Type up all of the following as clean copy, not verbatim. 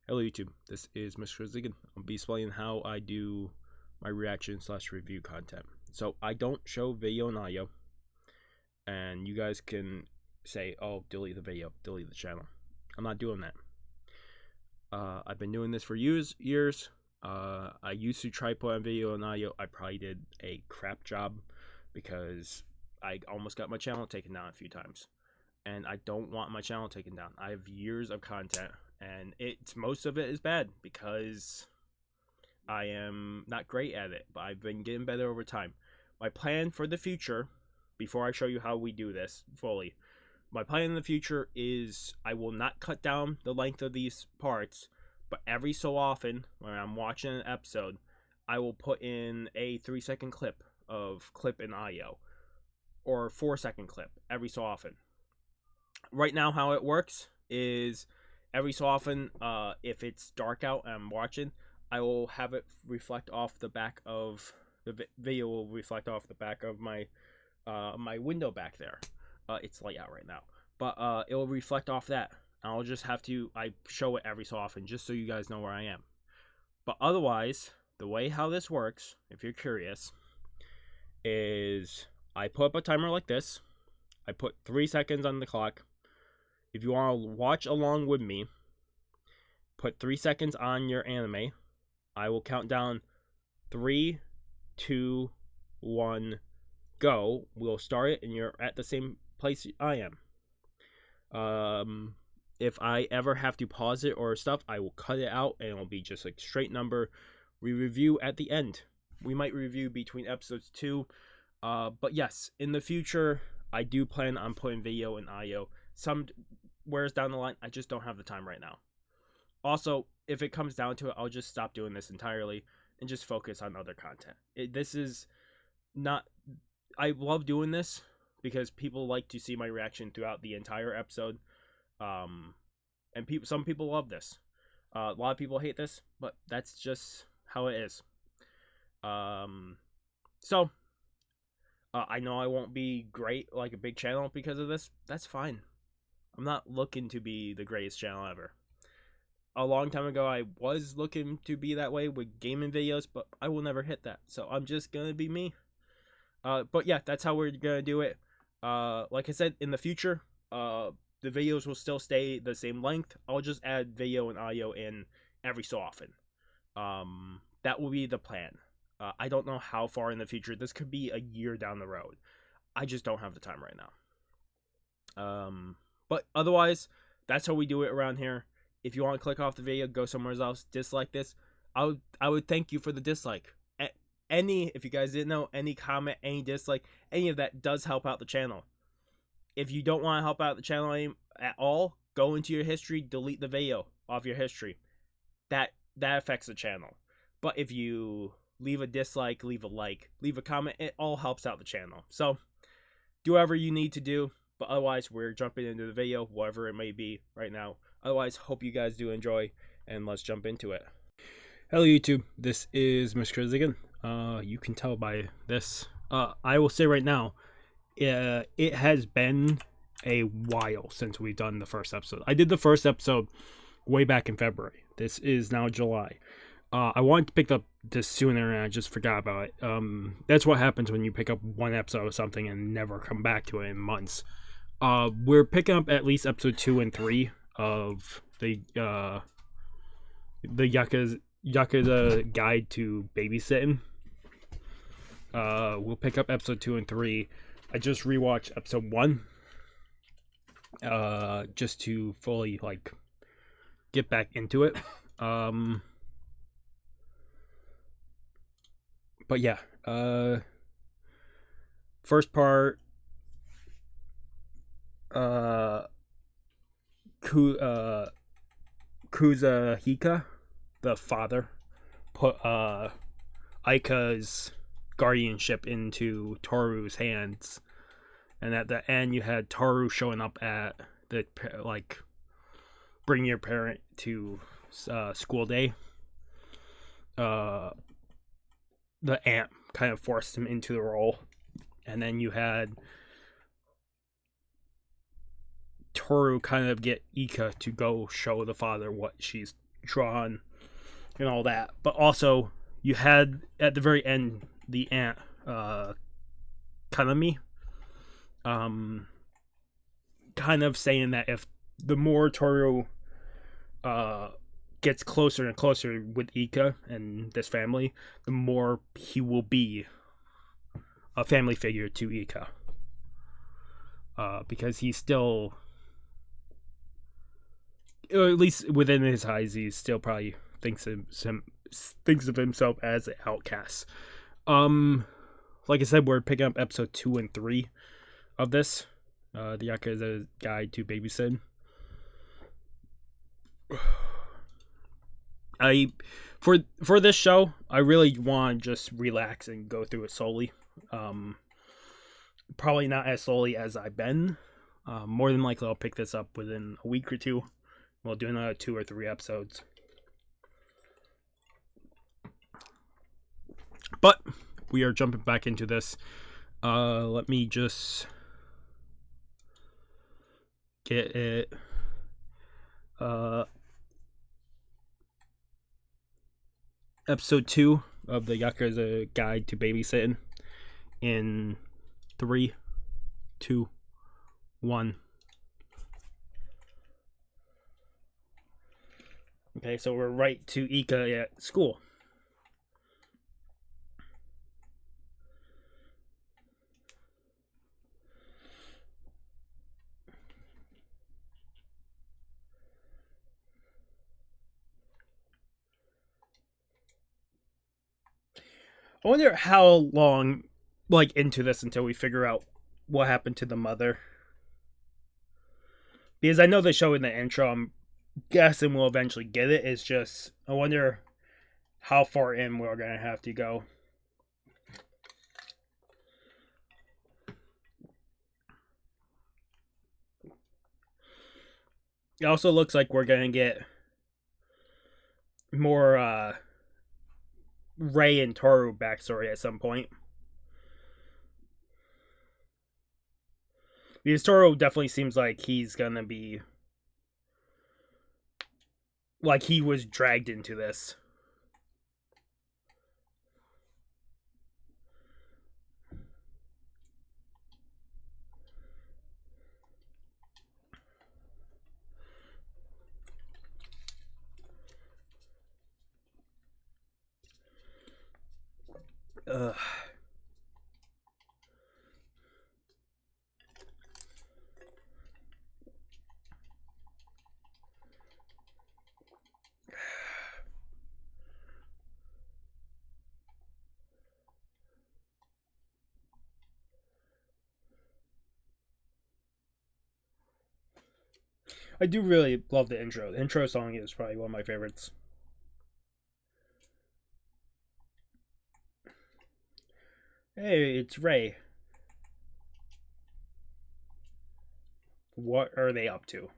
Hello YouTube, this is Mr. Ziggin. I'll be explaining how I do my reaction/review content. So I don't show video and audio, and you guys can say, oh, delete the video, delete the channel. I'm not doing that. I've been doing this for years. I used to try put on video and audio. I probably did a crap job because I almost got my channel taken down a few times. And I don't want my channel taken down. I have years of content, and most of it is bad because I am not great at it, but I've been getting better over time. My plan for the future, before I show you how we do this fully, my plan in the future is I will not cut down the length of these parts, but every so often when I'm watching an episode, I will put in a 3-second clip in audio or 4-second clip every so often. Right now, how it works is every so often, if it's dark out and I'm watching, I will have it reflect off the back of the video. Will reflect off the back of my my window back there. It's light out right now, but it will reflect off that. I'll just have to show it every so often just so you guys know where I am. But otherwise, the way how this works, if you're curious, is I put up a timer like this. I put 3 seconds on the clock. If you want to watch along with me, put 3 seconds on your anime. I will count down 3, 2, 1, go. We'll start it, and you're at the same place I am. If I ever have to pause it or stuff, I will cut it out, and it'll be just a straight number. We review at the end. We might review between episodes 2. But yes, in the future, I do plan on putting video and audio. Somewheres down the line, I just don't have the time right now. Also, if it comes down to it, I'll just stop doing this entirely and just focus on other content. This is not... I love doing this because people like to see my reaction throughout the entire episode. And some people love this. A lot of people hate this, but that's just how it is. I know I won't be great, like a big channel because of this. That's fine. I'm not looking to be the greatest channel ever. A long time ago, I was looking to be that way with gaming videos, but I will never hit that. So I'm just going to be me. But yeah, that's how we're going to do it. Like I said, in the future, the videos will still stay the same length. I'll just add video and audio in every so often. That will be the plan. I don't know how far in the future. This could be a year down the road. I just don't have the time right now. But otherwise, that's how we do it around here. If you want to click off the video, go somewhere else, dislike this, I would thank you for the dislike. If you guys didn't know, any comment, any dislike, any of that does help out the channel. If you don't want to help out the channel at all, go into your history, delete the video off your history. That affects the channel. But if you leave a dislike, leave a like, leave a comment, it all helps out the channel. So do whatever you need to do. But otherwise, we're jumping into the video, whatever it may be right now. Otherwise, hope you guys do enjoy, and let's jump into it. Hello YouTube, this is Mr. Ziggin. You can tell by this. I will say right now, it has been a while since we've done the first episode. I did the first episode way back in February. This is now July. I wanted to pick up this sooner, and I just forgot about it. That's what happens when you pick up one episode of something and never come back to it in months. We're picking up at least episode 2 and 3 of the Yakuza Guide to Babysitting. We'll pick up episode 2 and 3. I just rewatched episode 1, just to fully get back into it. But yeah, first part, Kuzahika, the father, put Aika's guardianship into Tōru's hands, and at the end you had Tōru showing up at the bring your parent to school day. The aunt kind of forced him into the role, and then you had Tōru kind of get Yaeka to go show the father what she's drawn and all that. But also, you had at the very end the aunt, Kanami, kind of saying that if the more Tōru gets closer and closer with Yaeka and this family, the more he will be a family figure to Yaeka. Because he's still, or at least within his eyes, he still probably thinks of himself as an outcast. Like I said, we're picking up episode 2 and 3 of this. The Yakuza Guide to Babysitting. For this show, I really want to just relax and go through it slowly. Probably not as slowly as I've been. More than likely, I'll pick this up within a week or two. We'll do another 2 or 3 episodes. But we are jumping back into this. Let me just get it. Episode 2 of the Yakuza Guide to Babysitting in 3, 2, 1. Okay, so we're right to Yaeka at school. I wonder how long, into this until we figure out what happened to the mother. Because I know they show in the intro, I'm guessing we'll eventually get it. It's just, I wonder how far in we're going to have to go. It also looks like we're going to get more, Rei and Tōru backstory at some point. Because Tōru definitely seems like he's gonna be, like he was dragged into this. Ugh. I do really love the intro. The intro song is probably one of my favorites. Hey, it's Rei. What are they up to?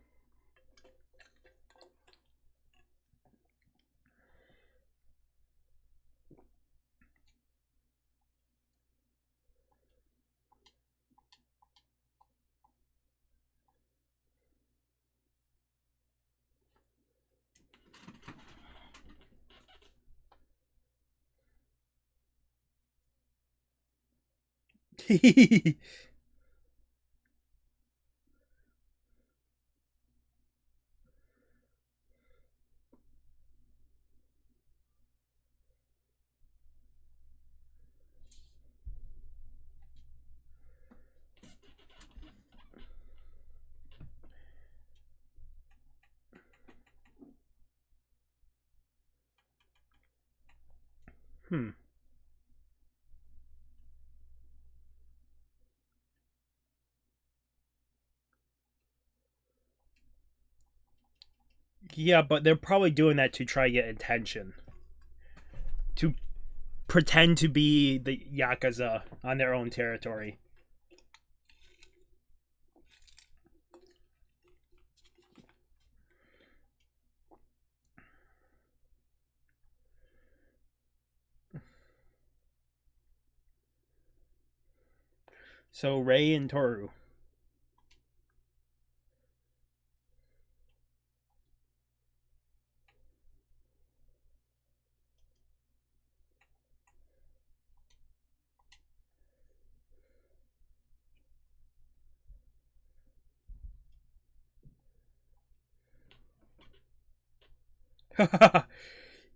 Yeah, but they're probably doing that to try to get attention. To pretend to be the Yakuza on their own territory. So Rei and Tōru.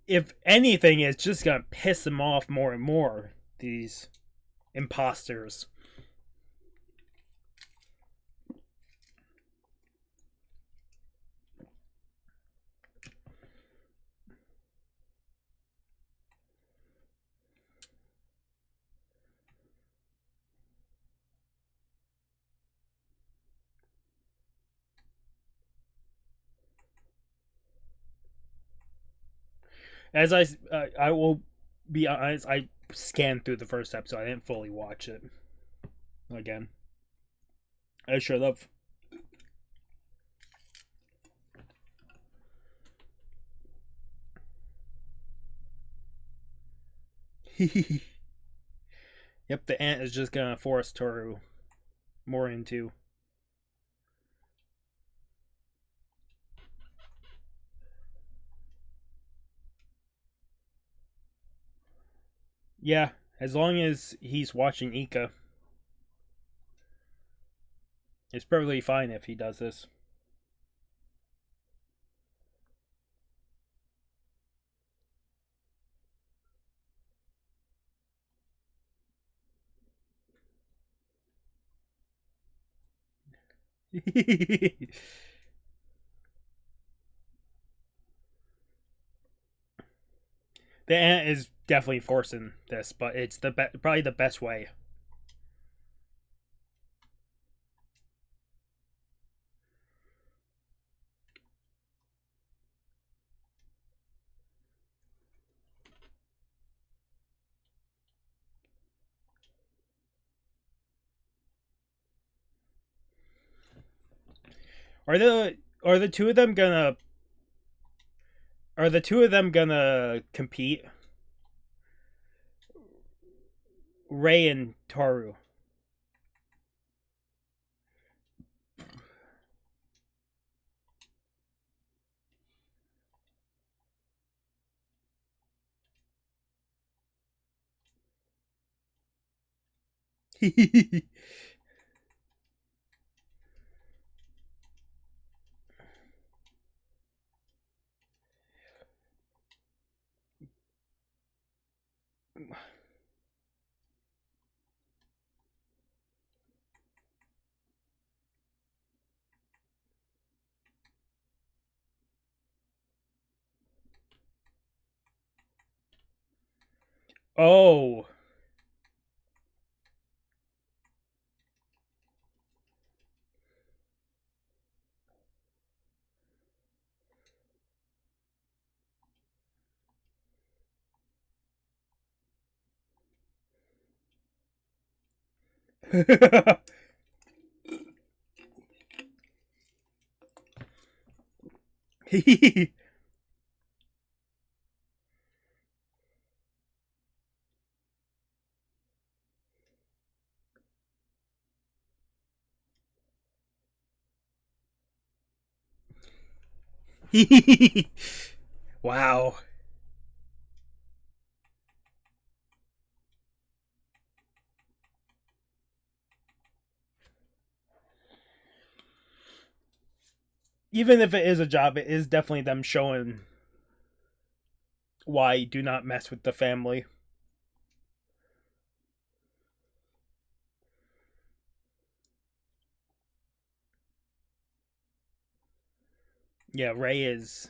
If anything, it's just gonna piss them off more and more. These imposters. As I will be honest, I scanned through the first episode. I didn't fully watch it again. I should have. Yep, the ant is just gonna force Tōru more into. Yeah, as long as he's watching Yaeka, it's perfectly fine if he does this. The ant is definitely forcing this, but it's probably the best way. Are the two of them gonna compete? Ray and Tōru. Oh. Wow. Even if it is a job, it is definitely them showing why do not mess with the family. Yeah, Ray is.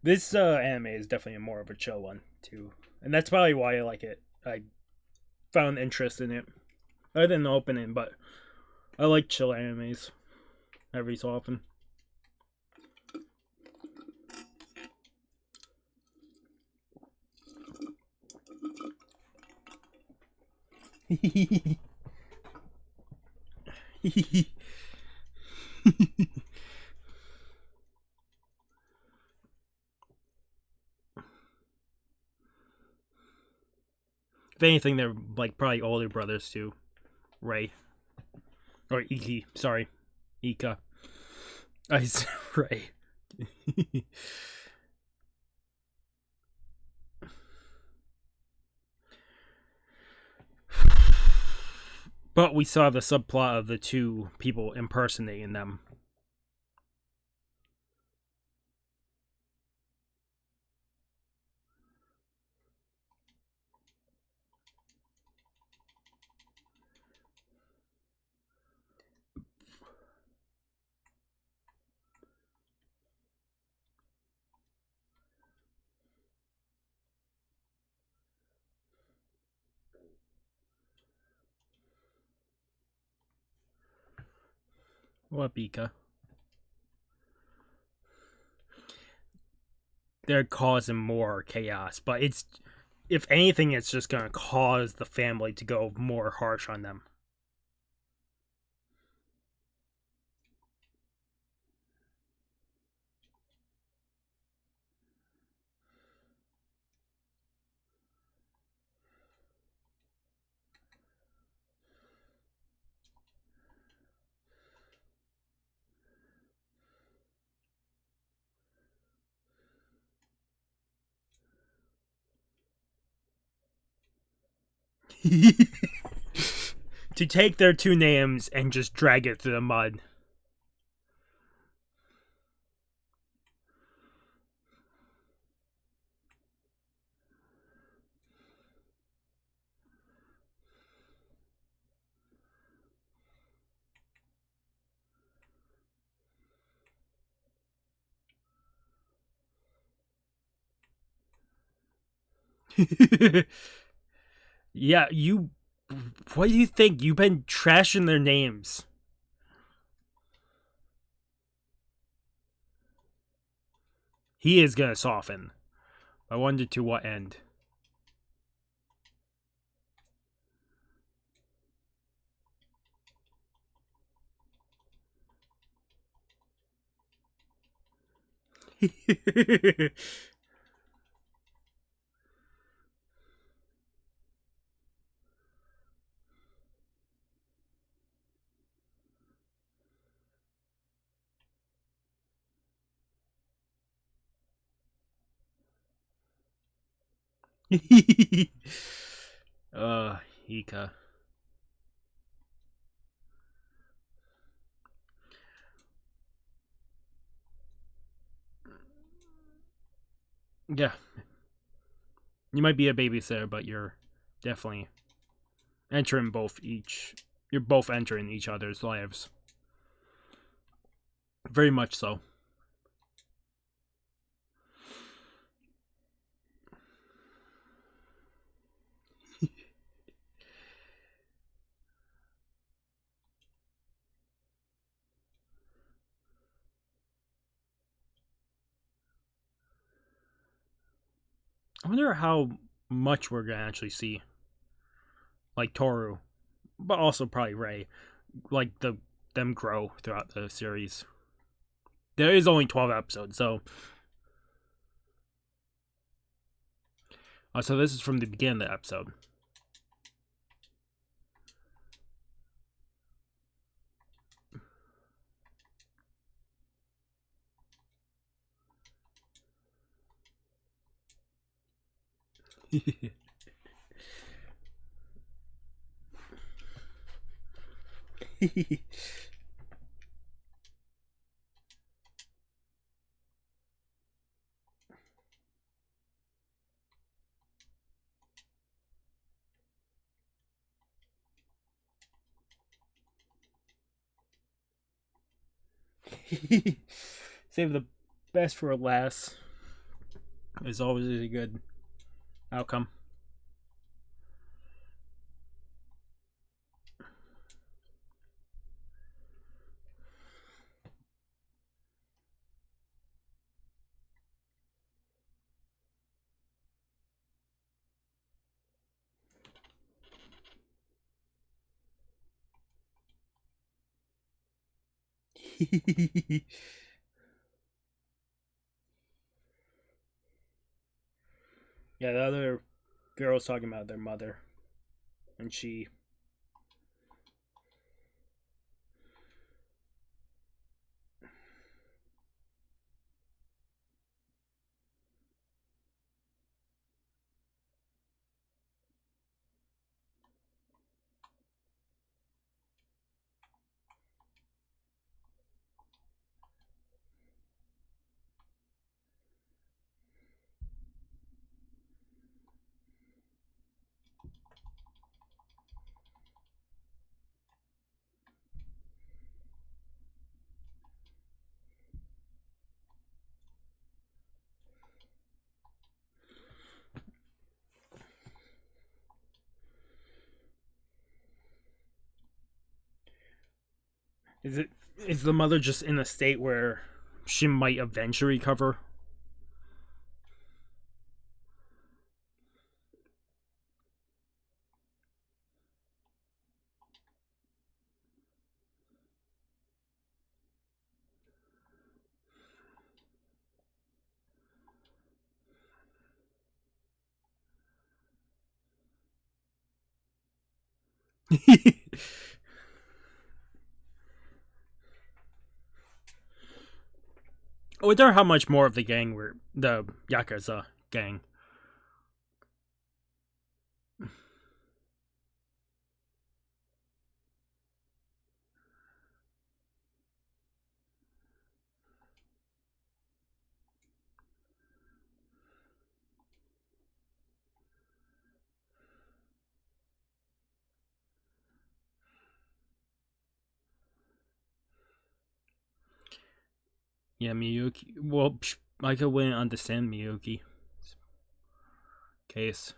This anime is definitely more of a chill one too, and that's probably why I like it. I found interest in it. I didn't open it, but I like chill animes every so often. If anything, they're like probably older brothers too. Ray. Or Iki. Sorry. Ika. I said Ray. But we still have the subplot of the two people impersonating them. What, Bika? They're causing more chaos, but it's, if anything, it's just gonna cause the family to go more harsh on them. To take their two names and just drag it through the mud. Yeah, you. What do you think? You've been trashing their names. He is gonna soften. I wonder to what end. Hika. Yeah. You might be a babysitter, but you're definitely entering both each. You're both entering each other's lives. Very much so. I wonder how much we're gonna actually see. Like Tōru, but also probably Ray. Like them grow throughout the series. There is only 12 episodes, so. So this is from the beginning of the episode. Save the best for last. Is always a good outcome. Yeah, the other girl's talking about their mother, and she. Is the mother just in a state where she might eventually recover? I wonder how much more of the gang were the Yakuza gang. Yeah, Miyuki. Well, Micah wouldn't understand Miyuki case.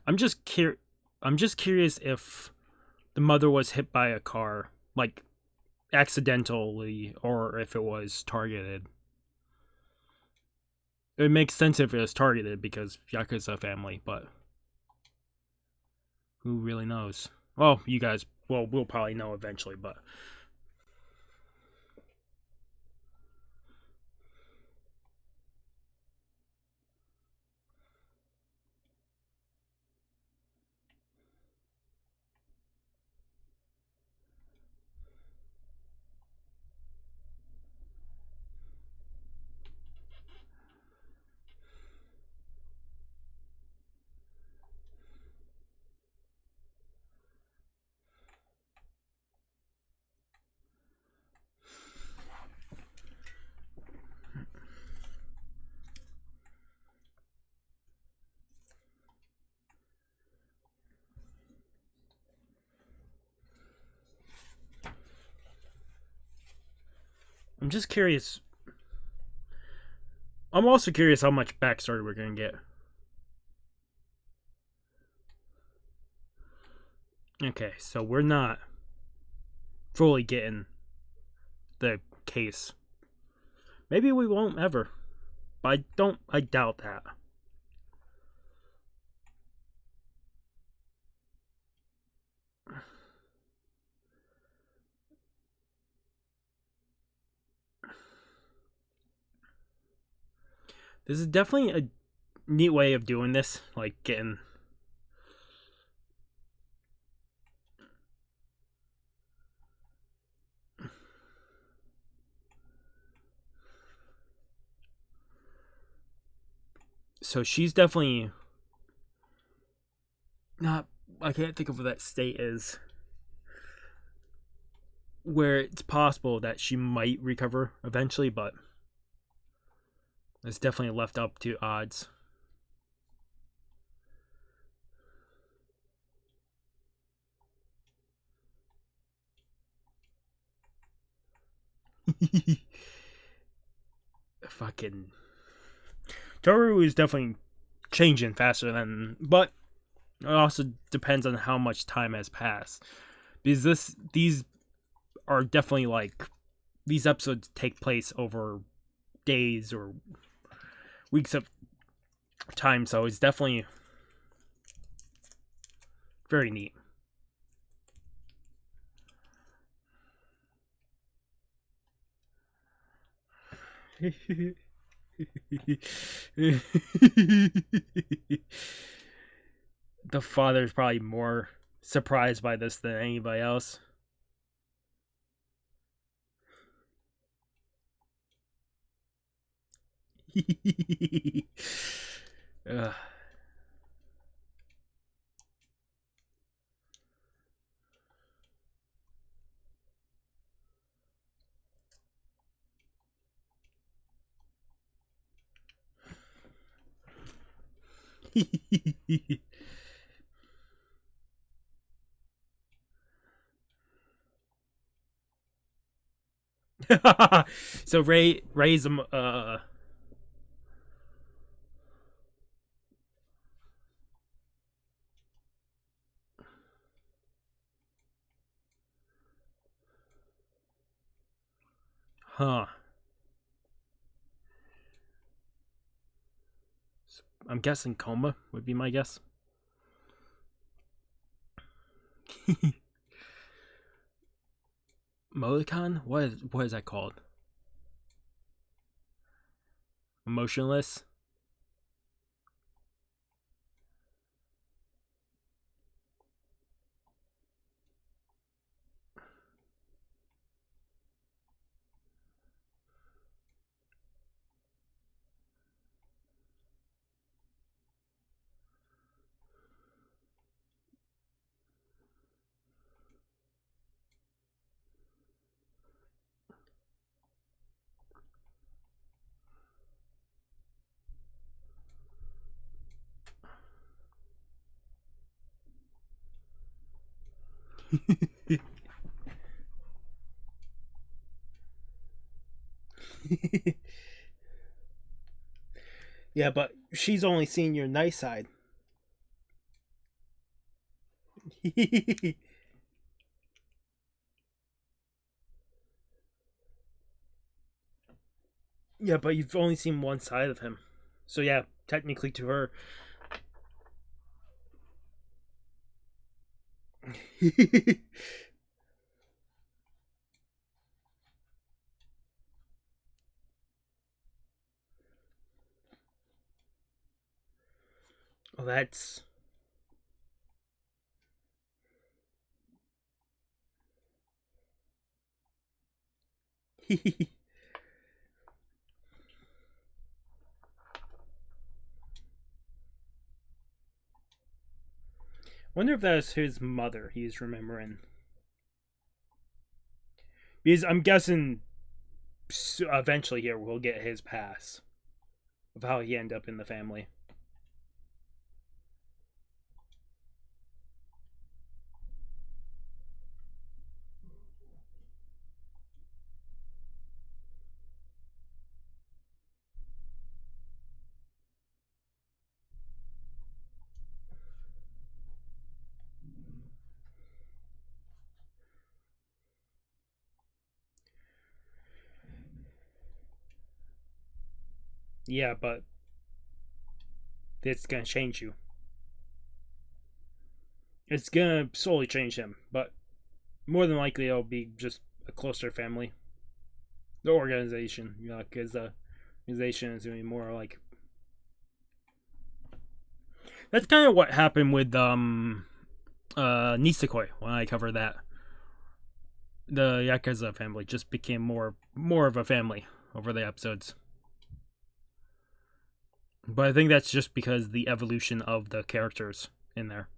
I'm just curious if the mother was hit by a car, like accidentally, or if it was targeted. It makes sense if it was targeted because Yakuza family, but who really knows? Well, you guys, we'll probably know eventually, but I'm just curious. I'm also curious how much backstory we're gonna get. Okay, so we're not fully getting the case. Maybe we won't ever. But I doubt that. This is definitely a neat way of doing this, like getting so she's definitely not. I can't think of what that state is where it's possible that she might recover eventually, but it's definitely left up to odds. Fucking Tōru is definitely changing faster than, but it also depends on how much time has passed. Because these are definitely like these episodes take place over days or weeks of time, so it's definitely very neat. The father's probably more surprised by this than anybody else. So Ray's Huh. I'm guessing coma would be my guess. Emoticon? What is that called? Emotionless? Yeah, but she's only seen your nice side. Yeah, but you've only seen one side of him. So yeah, technically to her. Well, that's. Wonder if that's his mother he's remembering. Because I'm guessing eventually here we'll get his pass of how he ended up in the family. Yeah, but it's gonna change you. It's gonna slowly change him, but more than likely it'll be just a closer family. The organization, you know, because the organization is gonna be more like. That's kind of what happened with Nisekoi when I covered that. The Yakuza family just became more of a family over the episodes. But I think that's just because the evolution of the characters in there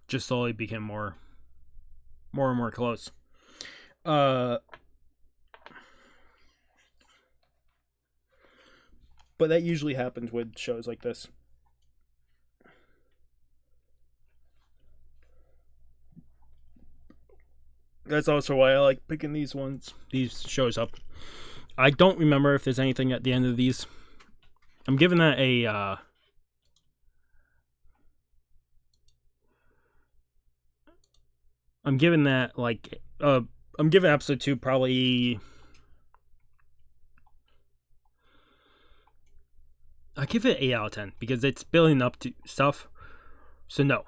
just slowly became more and more close. But that usually happens with shows like this. That's also why I like picking these shows up. I don't remember if there's anything at the end of these. I'm giving that a I'm giving that like I'm giving episode 2 probably. I give it 8 out of 10 because it's building up to stuff. So no.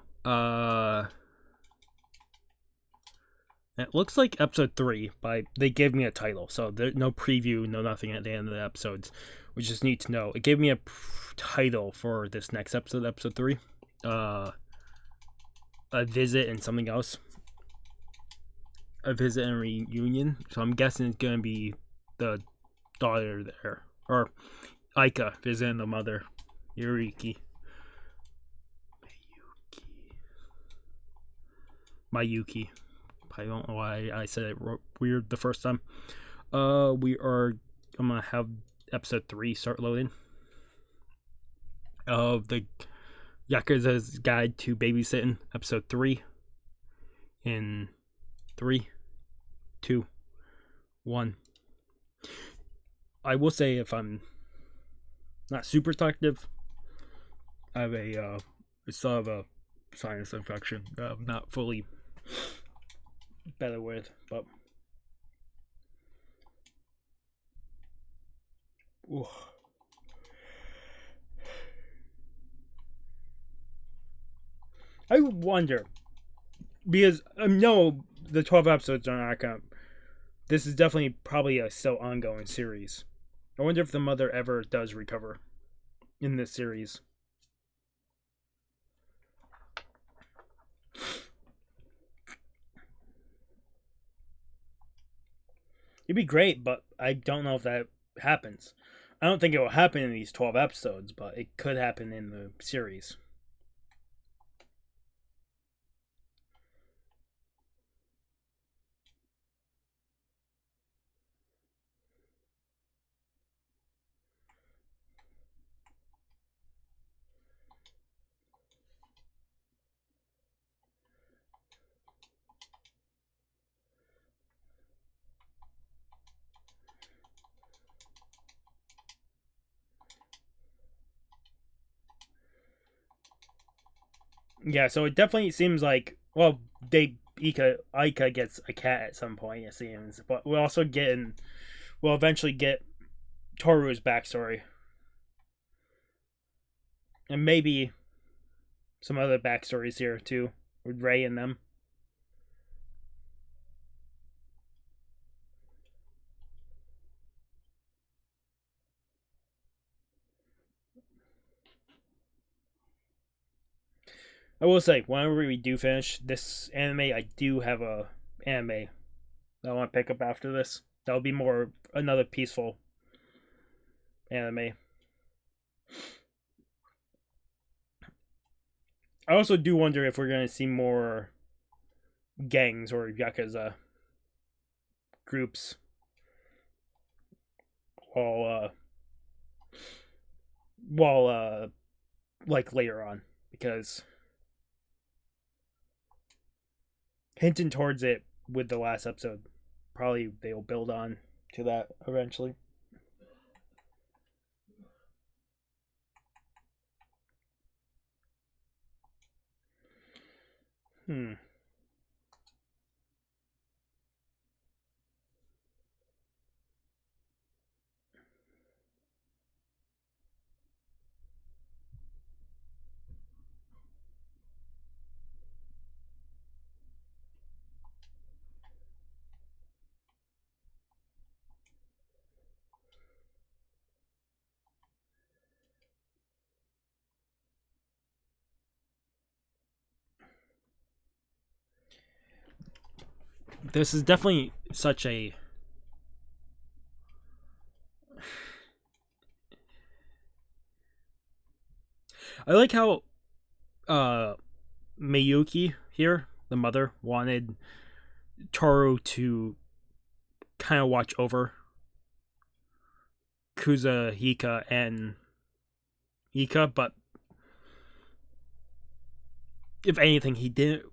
It looks like episode 3, but they gave me a title, so there's no preview, no nothing at the end of the episodes. We just need to know. It gave me a title for this next episode, episode 3. A visit and something else. A visit and reunion. So I'm guessing it's gonna be the daughter there, or Yaeka visiting the mother, Yuriki. Mayuki. I don't know why I said it weird the first time. I'm gonna have episode 3 start loading of the Yakuza's Guide to Babysitting, episode 3. In 3, 2, 1. I will say if I'm not super talkative, I still have a sinus infection that I'm not fully better with, but Ooh. I wonder, because no, the 12 episodes are not gonna. This is definitely probably a still ongoing series. I wonder if the mother ever does recover in this series. It'd be great, but I don't know if that happens. I don't think it will happen in these 12 episodes, but it could happen in the series. Yeah, so it definitely seems like, well, Aika gets a cat at some point, it seems, but we'll eventually get Tōru's backstory, and maybe some other backstories here too, with Ray and them. I will say, whenever we do finish this anime, I do have a anime that I want to pick up after this. That'll be more another peaceful anime. I also do wonder if we're going to see more gangs or Yakuza groups while like later on, because hinting towards it with the last episode, probably they'll build on to that eventually. Hmm. This is definitely such a I like how Miyuki here, the mother, wanted Tōru to kind of watch over Kuzuhika and Ika, but if anything, he didn't.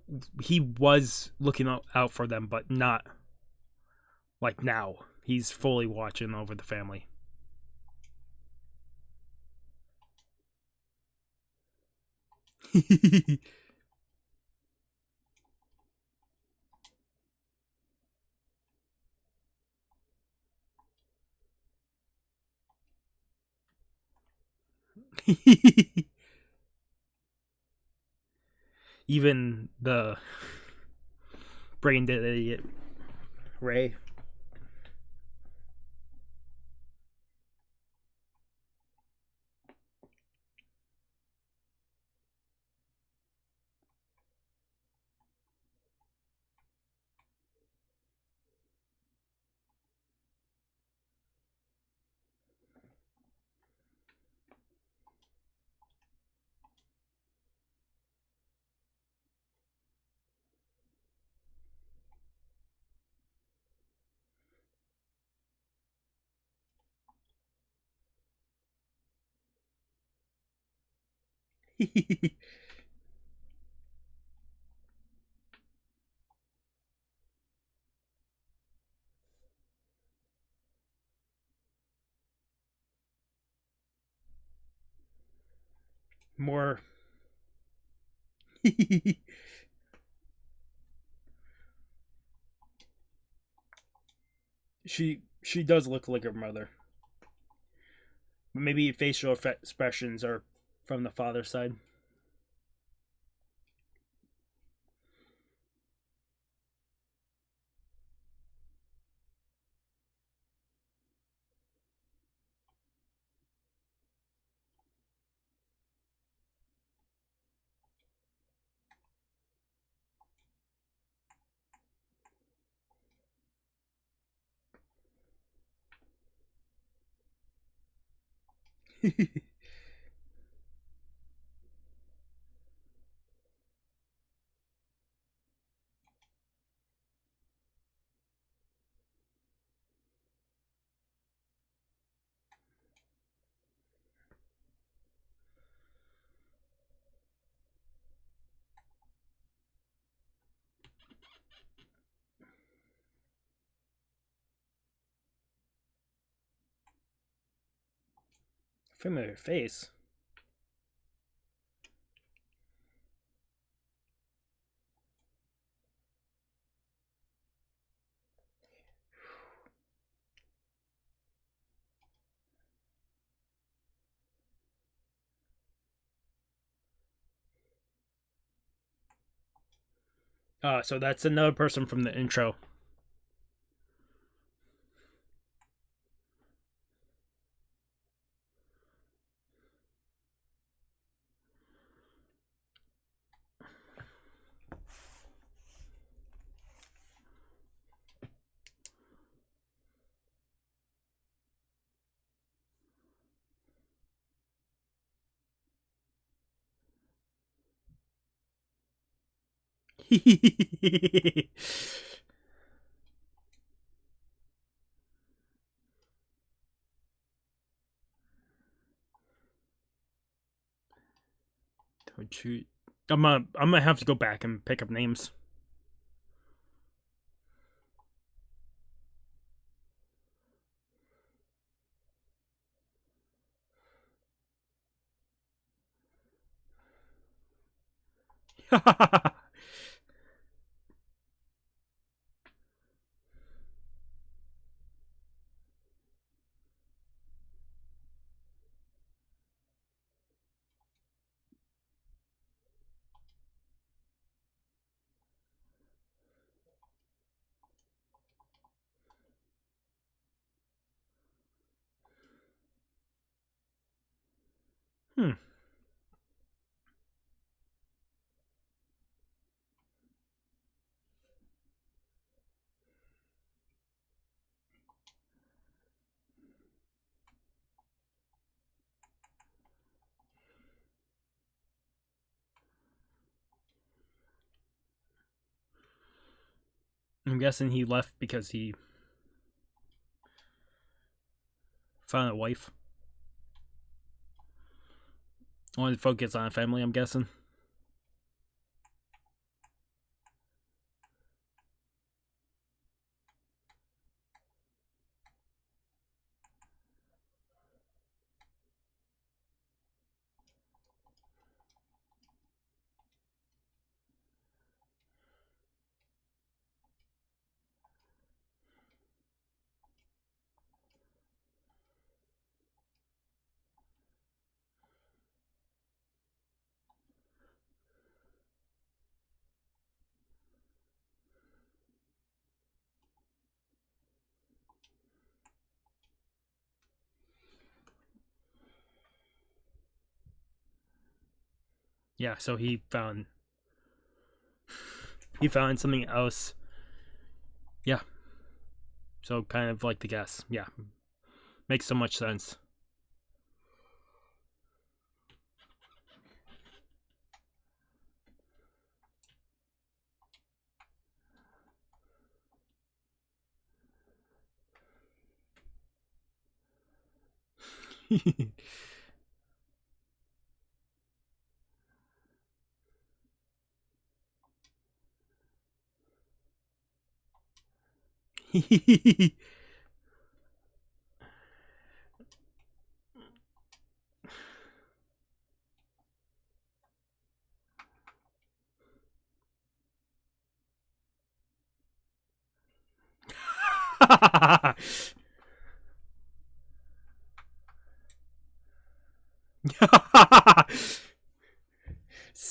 He was looking out for them, but not like now. He's fully watching over the family. Even the brain dead idiot Ray. More. She does look like her mother. Maybe facial expressions are from the father's side. Familiar face. So that's another person from the intro. I'm gonna have to go back and pick up names. Hmm. I'm guessing he left because he found a wife. Wanted to focus on a family, I'm guessing. Yeah, so he found something else. Yeah. So kind of like the guess. Yeah. Makes so much sense.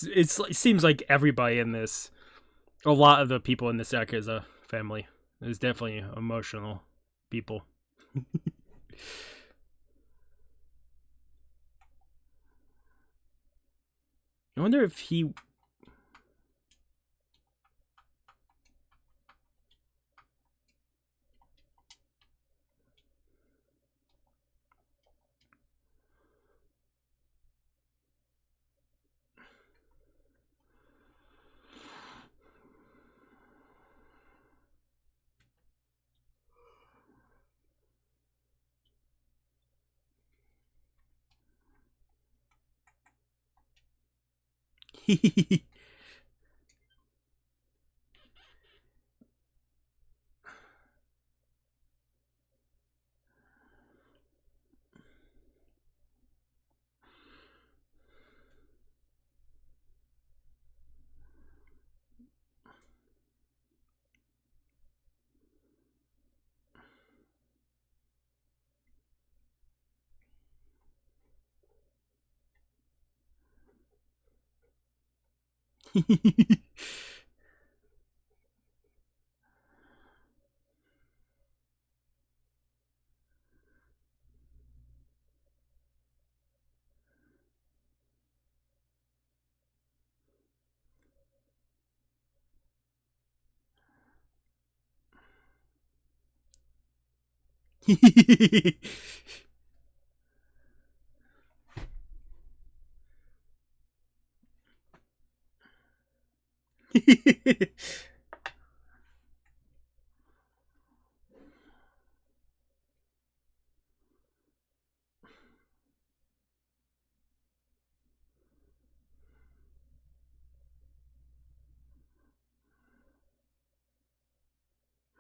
It seems like everybody in this, a lot of the people in this Yakuza family, is definitely emotional people. I wonder if he.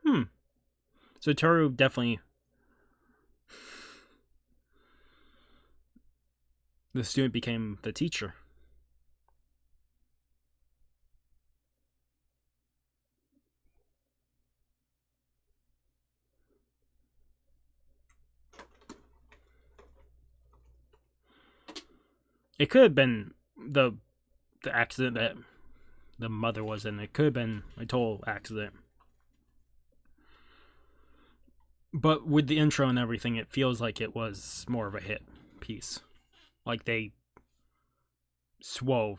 Hmm. So Tōru definitely. The student became the teacher. It could have been the accident that the mother was in. It could have been a total accident. But with the intro and everything, it feels like it was more of a hit piece. Like they swerved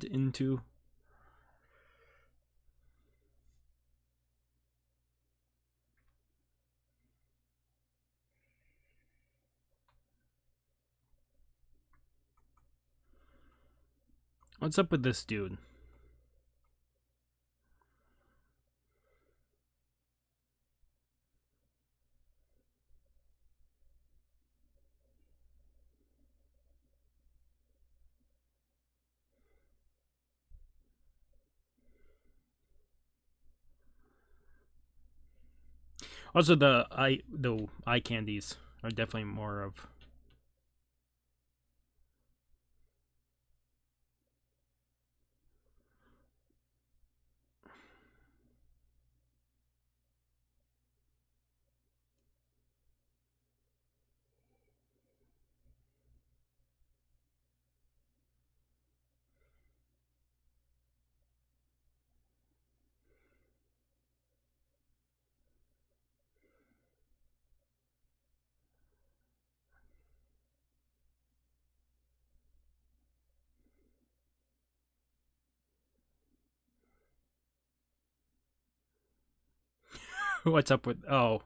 into. What's up with this dude? Also, the eye candies are definitely more of. What's up with? Oh.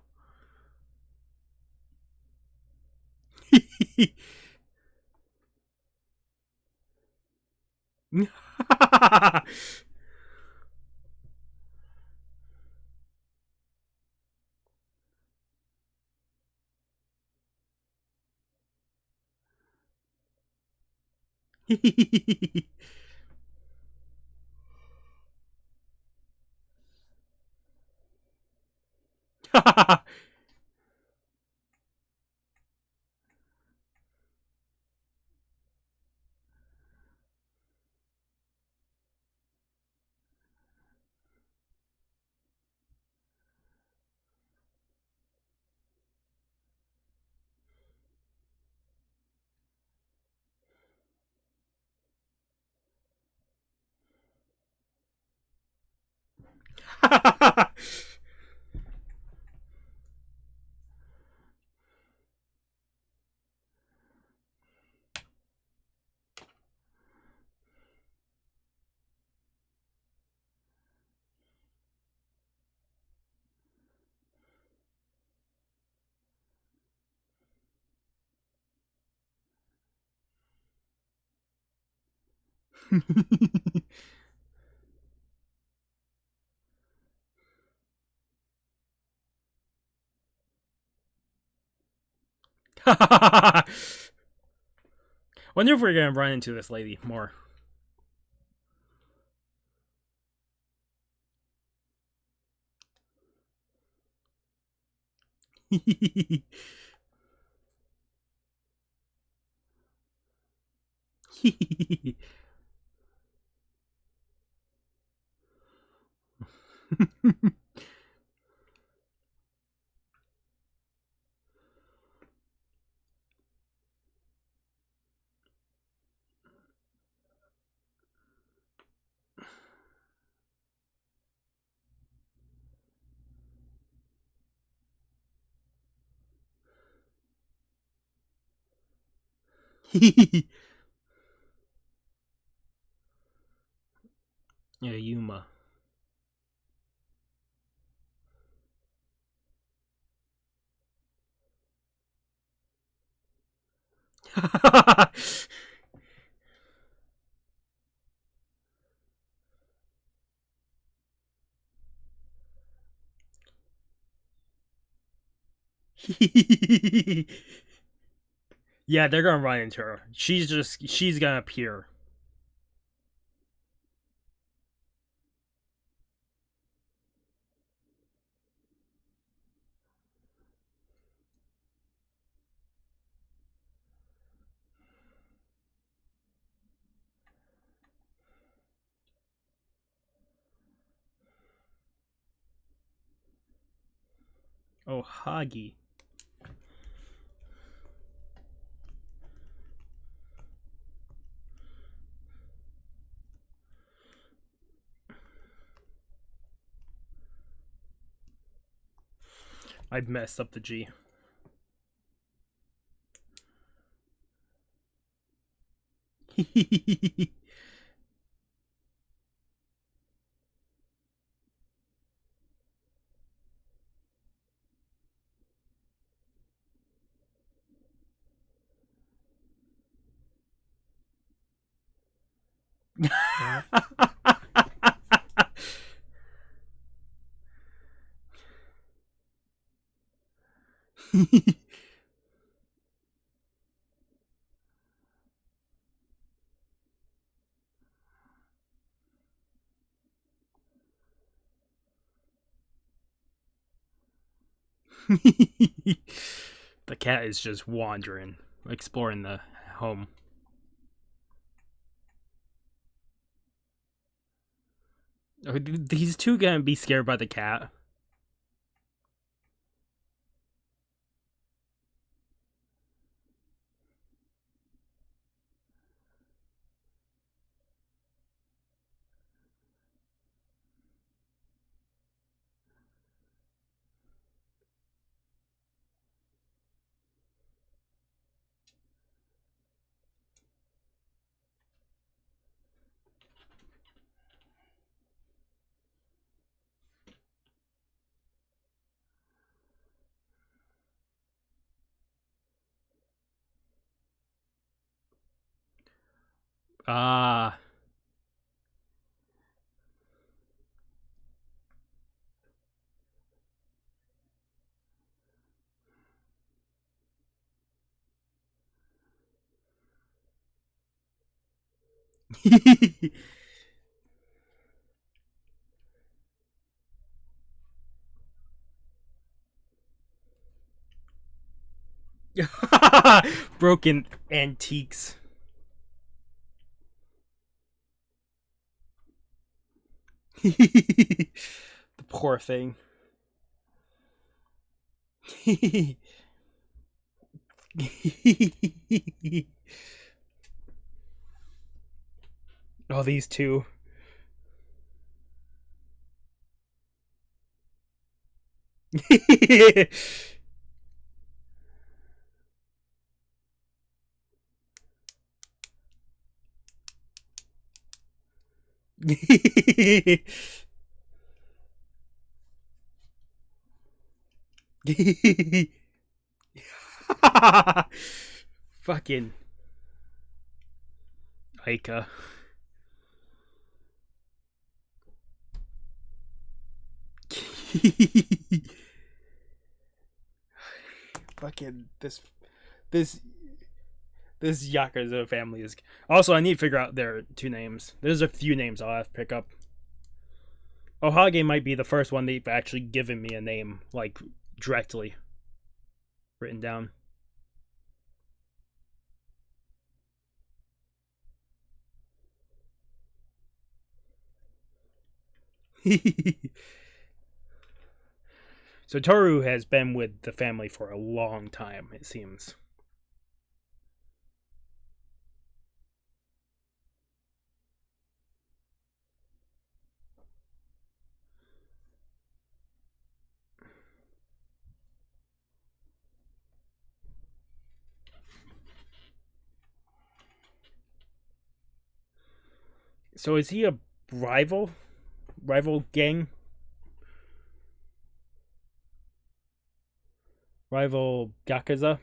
Wonder if we're gonna run into this lady more. Yeah, Yuma. Yeah, they're gonna run into her. She's gonna appear. Oh, Hagi. I messed up the G. The cat is just wandering, exploring the home. Are these two gonna be scared by the cat? Ah. Broken antiques. The poor thing. Oh, these two. Fucking Yaeka. Fucking this this Yakuza family is. Also, I need to figure out their two names. There's a few names I'll have to pick up. Ohage might be the first one they've actually given me a name, like directly written down. So Tōru has been with the family for a long time, it seems. So is he a rival? Rival gang? Rival Yakuza?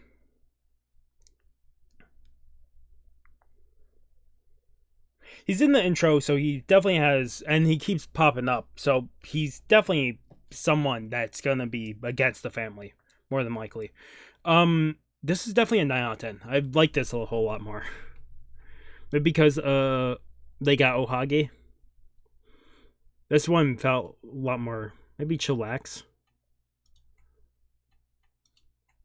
He's in the intro, so he definitely has, and he keeps popping up, so he's definitely someone that's gonna be against the family, more than likely. This is definitely a 9 out of 10. I like this a whole lot more. But because they got Ohage. This one felt a lot more, maybe chillax.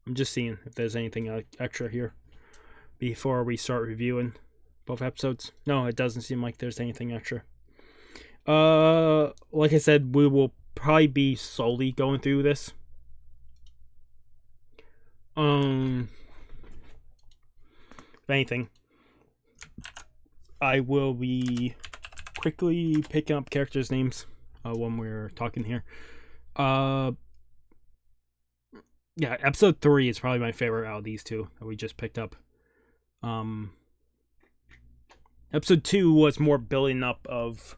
I'm just seeing if there's anything extra here before we start reviewing both episodes. No, it doesn't seem like there's anything extra. Like I said, we will probably be slowly going through this. If anything, I will be quickly picking up characters' names when we're talking here. Yeah, episode 3 is probably my favorite out of these two that we just picked up. Episode 2 was more building up of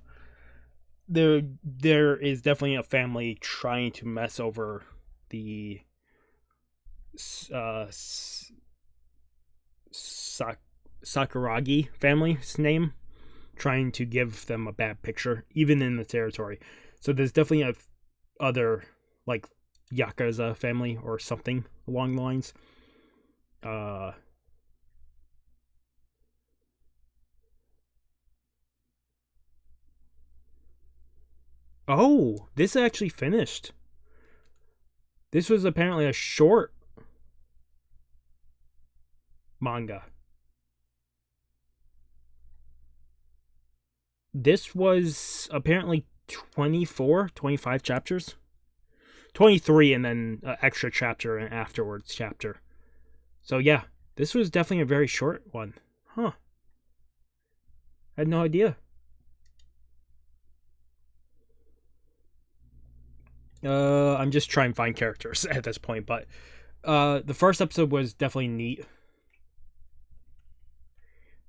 there is definitely a family trying to mess over the Sakuragi family's name, trying to give them a bad picture, even in the territory. So there's definitely a other, like, Yakuza family or something along the lines. Oh, this actually finished. This was apparently a short manga. This was apparently 25 chapters. 23 and then an extra chapter and afterwards chapter. So yeah, this was definitely a very short one. Huh. I had no idea. I'm just trying to find characters at this point, but the first episode was definitely neat.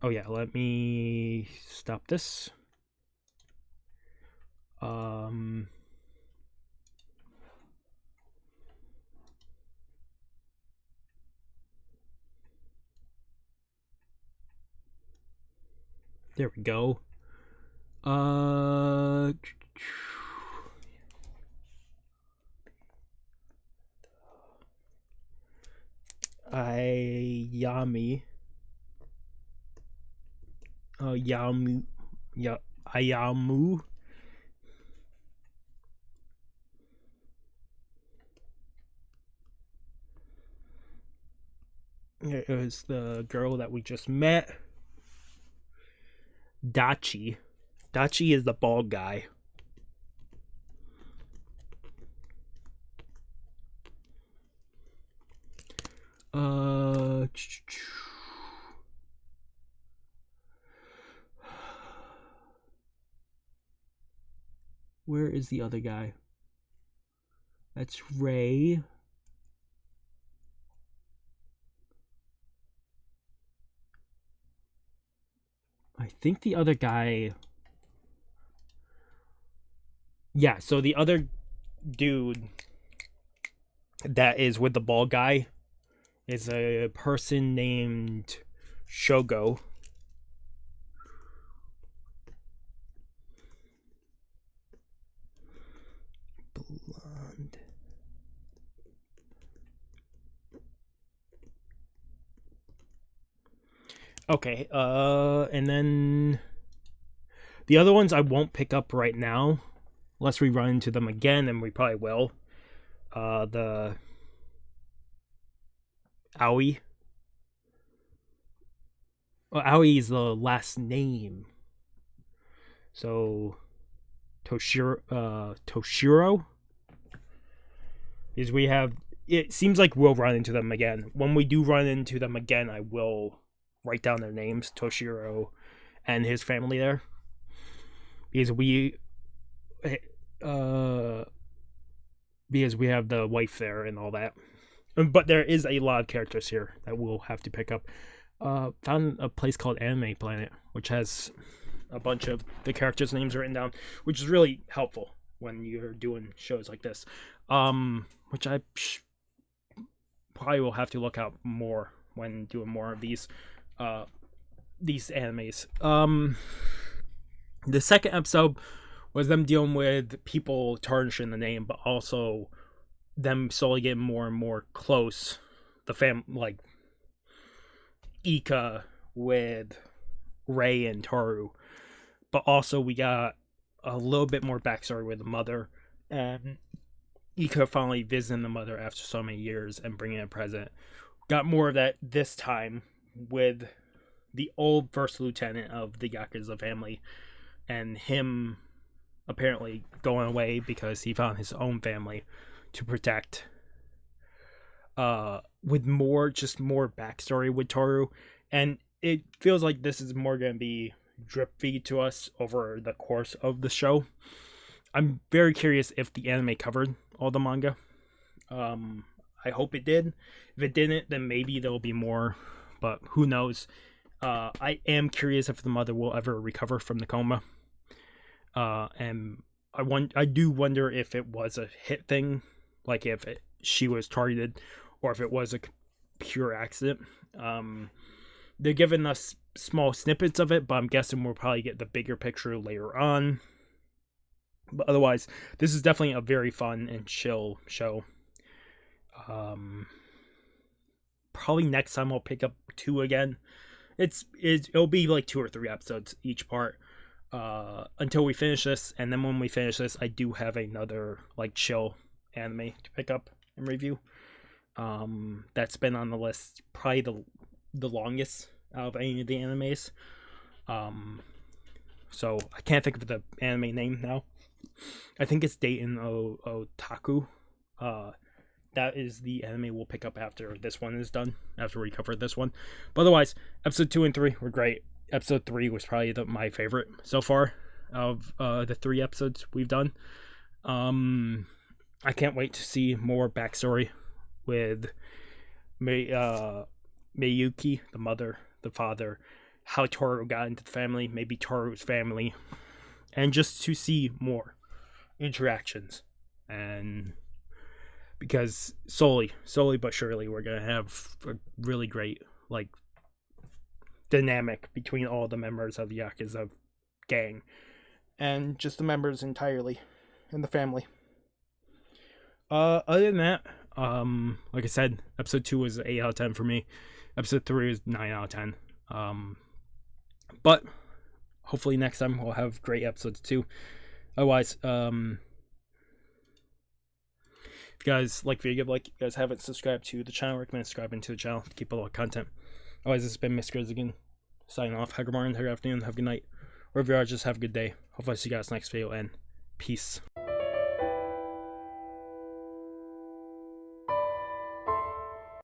Oh yeah, let me stop this. There we go. Ayamu. It was the girl that we just met. Dachi. Dachi is the bald guy. Where is the other guy? That's Ray. I think the other guy... Yeah, so the other dude that is with the bald guy is a person named Shogo. Blonde. Okay, and then the other ones I won't pick up right now unless we run into them again, and we probably will. The Aoi. Well, Aoi is the last name. So Toshiro is we have. It seems like we'll run into them again. When we do run into them again, I will write down their names, Toshiro and his family there, because we have the wife there and all that. But there is a lot of characters here that we'll have to pick up. Found a place called Anime Planet, which has a bunch of the characters' names written down, which is really helpful when you're doing shows like this. Which I probably will have to look out more when doing more of these animes. The second episode was them dealing with people tarnishing the name, but also them slowly getting more and more close. The like Yaeka with Ray and Tōru, but also we got a little bit more backstory with the mother, and Yaeka finally visiting the mother after so many years and bringing a present. Got more of that this time with the old first lieutenant of the Yakuza family, and him apparently going away because he found his own family to protect. With more backstory with Tōru, and it feels like this is more going to be drip feed to us over the course of the show. I'm very curious if the anime covered all the manga. I hope it did. If it didn't, then maybe there'll be more, but who knows. I am curious if the mother will ever recover from the coma. And I do wonder if it was a hit thing, like if she was targeted, or if it was a pure accident. They're giving us small snippets of it, but I'm guessing we'll probably get the bigger picture later on. But otherwise, this is definitely a very fun and chill show. Probably next time I'll pick up 2 again. It'll be like 2 or 3 episodes each part until we finish this, and then when we finish this, I do have another like chill anime to pick up and review. That's been on the list probably the longest out of any of the animes. So I can't think of the anime name now. I think it's Dayton Otaku. That is the anime we'll pick up after this one is done, after we cover this one. But otherwise, episode 2 and 3 were great. Episode 3 was probably my favorite so far of the 3 episodes we've done. I can't wait to see more backstory with Miyuki, the mother, the father, how Tōru got into the family, maybe Toru's family, and just to see more interactions. And because slowly but surely, we're gonna have a really great like dynamic between all the members of the Yakuza gang and just the members entirely in the family. Other than that, like I said, episode 2 was 8 out of 10 for me. Episode 3 is 9 out of 10. But hopefully next time we'll have great episodes too. Otherwise, if you guys like the video, if you guys haven't subscribed to the channel, recommend subscribing to the channel to keep a lot of content. Otherwise, this has been Mr. Grizzligan signing off. Have a good morning, have a good afternoon, have a good night. Wherever you are, just have a good day. Hopefully I see you guys next video, and peace.